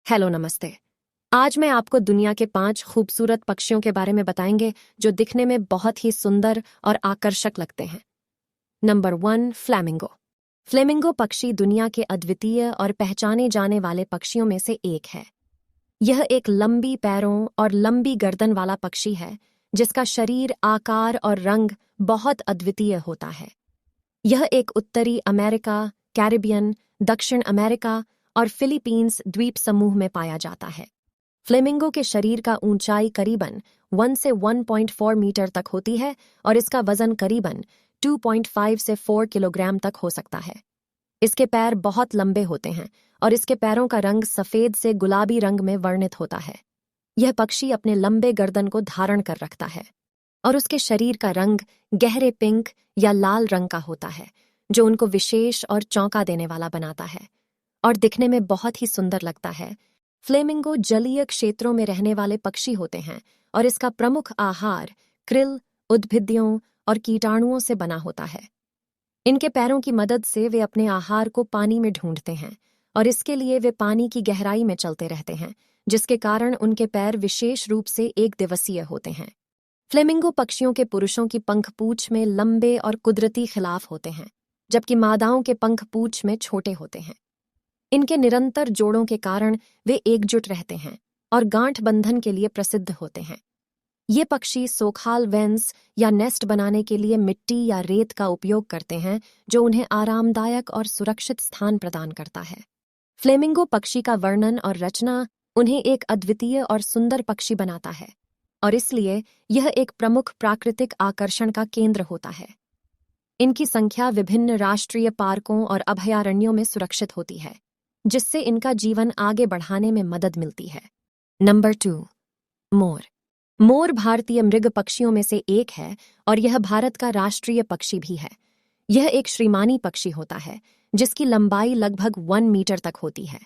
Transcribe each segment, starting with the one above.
Hello नमस्ते। आज मैं आपको दुनिया के 5 खूबसूरत पक्षियों के बारे में बताएंगे जो दिखने में बहुत ही सुंदर और आकर्षक लगते हैं। Number 1, flamingo. फ्लेमिंगो पक्षी दुनिया के अद्वितीय और पहचाने जाने वाले पक्षियों में से एक है। यह एक लंबी पैरों और लंबी गर्दन वाला पक्षी है जिसका शरीर, आकार और रंग बहुत अद्वितीय होता है। यह एक उत्तरी अमेरिका, कैरिबियन, दक्षिण अमेरिका और फिलीपींस द्वीप समूह में पाया जाता है। फ्लेमिंगो के शरीर का ऊंचाई करीबन 1 से 1.4 मीटर तक होती है और इसका वजन करीबन 2.5 से 4 किलोग्राम तक हो सकता है। इसके पैर बहुत लंबे होते हैं और इसके पैरों का रंग सफेद से गुलाबी रंग में वर्णित होता है। यह पक्षी अपने लंबे गर्दन को धारण कर रखता है और उसके शरीर का रंग गहरे पिंक या लाल रंग का होता है, जो उनको विशेष और चौंका देने वाला बनाता है और दिखने में बहुत ही सुंदर लगता है। फ्लेमिंगो जलीय क्षेत्रों में रहने वाले पक्षी होते हैं और इसका प्रमुख आहार krill, उद्भिद्यों और कीटाणुओं से बना होता है। इनके पैरों की मदद से वे अपने आहार को पानी में ढूंढते हैं और इसके लिए वे पानी की गहराई में चलते रहते हैं, जिसके कारण उनके पैर विशेष रूप से एक दिवसीय होते हैं। फ्लेमिंगो पक्षियों के पुरुषों की पंख पूंछ में लंबे और कुदरती खिलाफ होते हैं, जबकि मादाओं के पंख पूंछ में छोटे होते हैं। इनके निरंतर जोड़ों के कारण वे एकजुट रहते हैं और गांठ बंधन के लिए प्रसिद्ध होते हैं। ये पक्षी सोखाल वेंस या नेस्ट बनाने के लिए मिट्टी या रेत का उपयोग करते हैं, जो उन्हें आरामदायक और सुरक्षित स्थान प्रदान करता है। फ्लेमिंगो पक्षी का वर्णन और रचना उन्हें एक अद्वितीय और सुंदर पक्षी बनाता है और इसलिए यह एक प्रमुख प्राकृतिक आकर्षण का केंद्र होता है। इनकी संख्या विभिन्न राष्ट्रीय पार्कों और अभयारण्यों में सुरक्षित होती है, जिससे इनका जीवन आगे बढ़ाने में मदद मिलती है। नंबर 2, मोर। मोर भारतीय मृग पक्षियों में से एक है और यह भारत का राष्ट्रीय पक्षी भी है। यह एक श्रीमानी पक्षी होता है जिसकी लंबाई लगभग 1 मीटर तक होती है।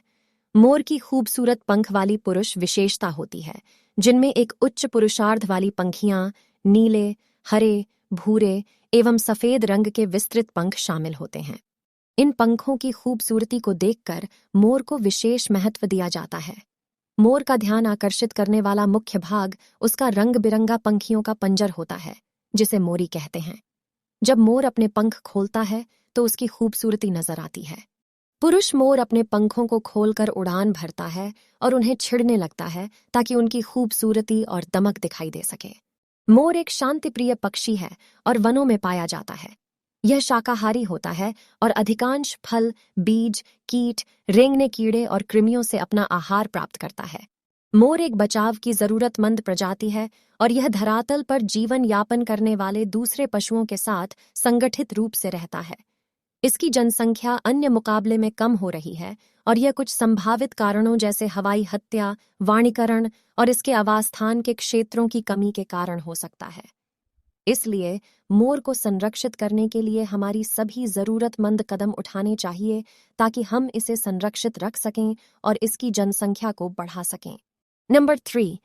मोर की खूबसूरत पंख वाली पुरुष विशेषता होती है, जिनमें एक उच्च पुरुषार्ध वाली पंखियां, नीले, हरे, भूरे एवं सफेद रंग के विस्तृत पंख शामिल होते हैं। इन पंखों की खूबसूरती को देखकर मोर को विशेष महत्व दिया जाता है। मोर का ध्यान आकर्षित करने वाला मुख्य भाग उसका रंग बिरंगा पंखियों का पंजर होता है, जिसे मोरी कहते हैं। जब मोर अपने पंख खोलता है तो उसकी खूबसूरती नजर आती है। पुरुष मोर अपने पंखों को खोलकर उड़ान भरता है और उन्हें छिड़ने लगता है ताकि उनकी खूबसूरती और दमक दिखाई दे सके। मोर एक शांतिप्रिय पक्षी है और वनों में पाया जाता है। यह शाकाहारी होता है और अधिकांश फल, बीज, कीट, रेंगने कीड़े और कृमियों से अपना आहार प्राप्त करता है। मोर एक बचाव की जरूरतमंद प्रजाति है और यह धरातल पर जीवन यापन करने वाले दूसरे पशुओं के साथ संगठित रूप से रहता है। इसकी जनसंख्या अन्य मुकाबले में कम हो रही है और यह कुछ संभावित कारणों जैसे हवाई हत्या, वाणिकरण और इसके आवासस्थान के क्षेत्रों की कमी के कारण हो सकता है। इसलिए मोर को संरक्षित करने के लिए हमारी सभी जरूरतमंद कदम उठाने चाहिए ताकि हम इसे संरक्षित रख सकें और इसकी जनसंख्या को बढ़ा सकें। नंबर 3,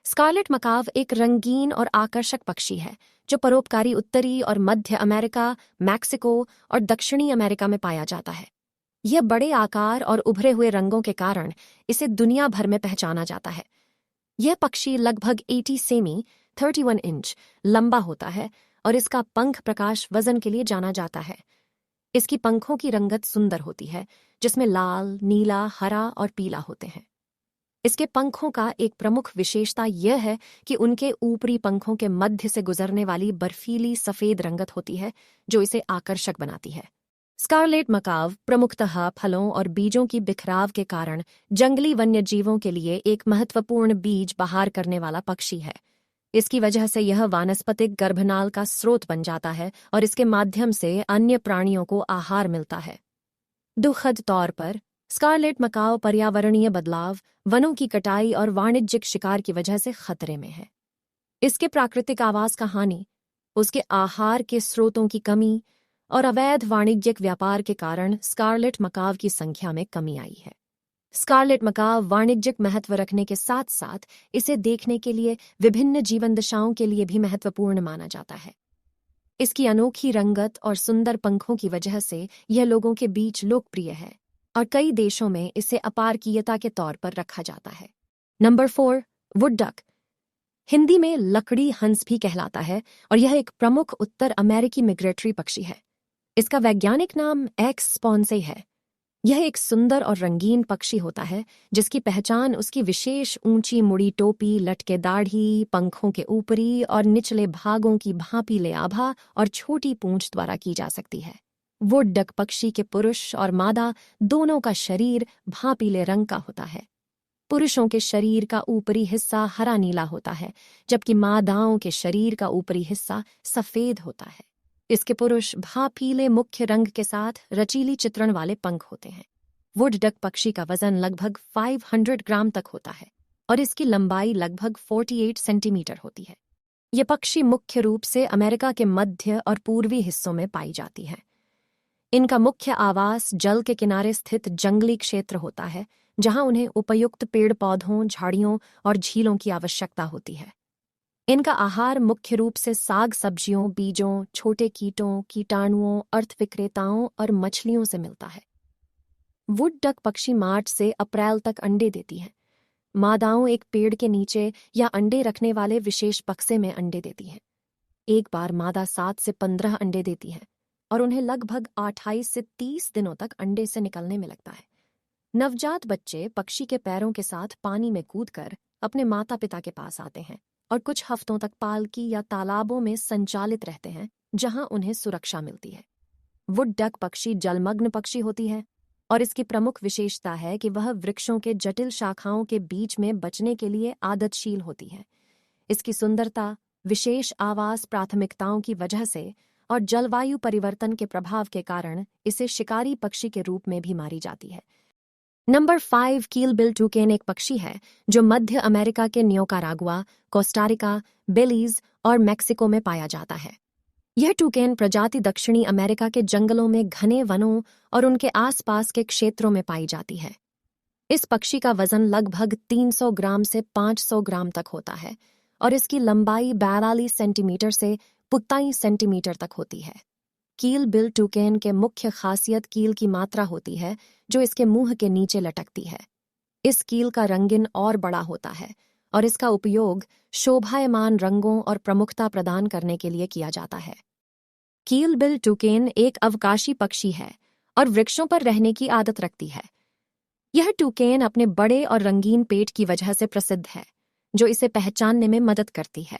स्कारलेट मकाव एक रंगीन और आकर्षक पक्षी है जो परोपकारी उत्तरी और मध्य अमेरिका, मैक्सिको और दक्षिणी अमेरिका में पाया जाता है। यह बड़े आकार और उभरे हुए रंगों के कारण इसे दुनिया भर में पहचाना जाता है। यह पक्षी लगभग 80 सेमी 31 इंच लंबा होता है और इसका पंख प्रकाश वजन के लिए जाना जाता है। इसकी पंखों की रंगत सुंदर होती है, जिसमें लाल, नीला, हरा और पीला होते हैं। इसके पंखों का एक प्रमुख विशेषता यह है कि उनके ऊपरी पंखों के मध्य से गुजरने वाली बर्फीली सफेद रंगत होती है, जो इसे आकर्षक बनाती है। स्कारलेट मकाव प्रमुखतः फलों और बीजों की बिखराव के कारण जंगली वन्यजीवों के लिए एक महत्वपूर्ण बीज बहार करने वाला पक्षी है। इसकी वजह से यह वानस्पतिक गर्भनाल का स्रोत बन जाता है और इसके माध्यम से अन्य प्राणियों को आहार मिलता है। दुखद तौर पर स्कारलेट मकाव पर्यावरणीय बदलाव, वनों की कटाई और वाणिज्यिक शिकार की वजह से खतरे में है। इसके प्राकृतिक आवास का हानि, उसके आहार के स्रोतों की कमी और अवैध वाणिज्यिक व्यापार के कारण स्कारलेट मकाव की संख्या में कमी आई है। स्कारलेट मकाव वाणिज्यिक महत्व रखने के साथ साथ इसे देखने के लिए विभिन्न जीवन दशाओं के लिए भी महत्वपूर्ण माना जाता है। इसकी अनोखी रंगत और सुंदर पंखों की वजह से यह लोगों के बीच लोकप्रिय है। और कई देशों में इसे अपारकीयता के तौर पर रखा जाता है। Number 4, wood duck. हिंदी में लकड़ी हंस भी कहलाता है और यह एक प्रमुख उत्तर अमेरिकी मिग्रेटरी पक्षी है। इसका वैज्ञानिक नाम एक्स स्पॉन्से है। यह एक सुंदर और रंगीन पक्षी होता है जिसकी पहचान उसकी विशेष ऊंची मुड़ी टोपी, लटके दाढ़ी, पंखों के ऊपरी और निचले भागों की भांपीले आभा और छोटी पूंछ द्वारा की जा सकती है। वुड डक पक्षी के पुरुष और मादा दोनों का शरीर भांपीले रंग का होता है। पुरुषों के शरीर का ऊपरी हिस्सा हरा नीला होता है, जबकि मादाओं के शरीर का ऊपरी हिस्सा सफेद होता है। इसके पुरुष भांपीले मुख्य रंग के साथ रचीली चित्रण वाले पंख होते हैं। वुड डक पक्षी का वजन लगभग 500 ग्राम तक होता है और इसकी लंबाई लगभग 48 सेंटीमीटर होती है। ये पक्षी मुख्य रूप से अमेरिका के मध्य और पूर्वी हिस्सों में पाई जाती है। इनका मुख्य आवास जल के किनारे स्थित जंगली क्षेत्र होता है, जहां उन्हें उपयुक्त पेड़ पौधों, झाड़ियों और झीलों की आवश्यकता होती है। इनका आहार मुख्य रूप से साग सब्जियों, बीजों, छोटे कीटों, कीटाणुओं, अर्थ विक्रेताओं और मछलियों से मिलता है। वुड डक पक्षी मार्च से अप्रैल तक अंडे देती हैं। मादाओं एक पेड़ के नीचे या अंडे रखने वाले विशेष बक्से में अंडे देती हैं। एक बार मादा 7 से 15 अंडे देती है और उन्हें लगभग 28 से 30 दिनों तक अंडे से निकलने में लगता है। नवजात बच्चे पक्षी के पैरों के साथ पानी में कूदकर अपने माता पिता के पास आते हैं और कुछ हफ्तों तक पालकी या तालाबों में संचालित रहते हैं, जहां उन्हें सुरक्षा मिलती है। वुड डक पक्षी जलमग्न पक्षी होती है और इसकी प्रमुख विशेषता है कि वह वृक्षों के जटिल शाखाओं के बीच में बचने के लिए आदतशील होती है। इसकी सुंदरता, विशेष आवास प्राथमिकताओं की वजह से और जलवायु परिवर्तन के प्रभाव के कारण इसे शिकारी पक्षी के रूप में भी मारी जाती है। नंबर 5, कील बिल टूकेन एक पक्षी है जो मध्य अमेरिका के निकारागुआ, कोस्टारिका, बेलीज और मेक्सिको में पाया जाता है। यह टूकेन प्रजाति दक्षिणी अमेरिका के जंगलों में घने वनों और उनके आसपास के क्षेत्रों में पाई जाती है। इस पक्षी का वजन लगभग 300 ग्राम से 500 ग्राम तक होता है और इसकी लंबाई 42 सेंटीमीटर से 45 सेंटीमीटर तक होती है। कील बिल टूकेन के मुख्य खासियत कील की मात्रा होती है जो इसके मुंह के नीचे लटकती है। इस कील का रंगीन और बड़ा होता है और इसका उपयोग शोभायमान रंगों और प्रमुखता प्रदान करने के लिए किया जाता है। कील बिल टूकेन एक अवकाशी पक्षी है और वृक्षों पर रहने की आदत रखती है। यह टूकेन अपने बड़े और रंगीन पेट की वजह से प्रसिद्ध है, जो इसे पहचानने में मदद करती है।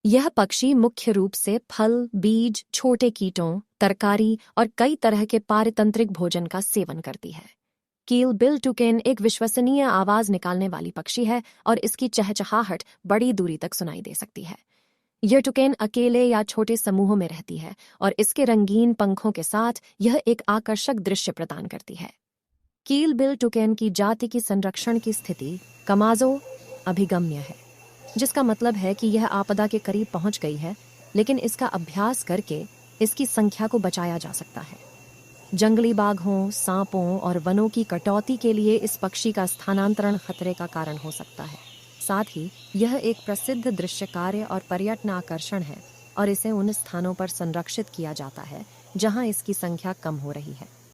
यह पक्षी मुख्य रूप से फल, बीज, छोटे कीटों, तरकारी और कई तरह के पारतंत्रिक भोजन का सेवन करती है। कील बिल टूकेन एक विश्वसनीय आवाज निकालने वाली पक्षी है और इसकी चहचहाहट बड़ी दूरी तक सुनाई दे सकती है। यह टूकेन अकेले या छोटे समूहों में रहती है और इसके रंगीन पंखों के साथ यह एक आकर्षक दृश्य प्रदान करती है। कील बिल टूकेन की जाति की संरक्षण की स्थिति कमाजो अभिगम्य है, जिसका मतलब है कि यह आपदा के करीब पहुंच गई है, लेकिन इसका अभ्यास करके इसकी संख्या को बचाया जा सकता है। जंगली बाघों, सांपों और वनों की कटौती के लिए इस पक्षी का स्थानांतरण खतरे का कारण हो सकता है। साथ ही यह एक प्रसिद्ध दृश्य कार्य और पर्यटन आकर्षण है और इसे उन स्थानों पर संरक्षित किया जाता है जहां इसकी संख्या कम हो रही है।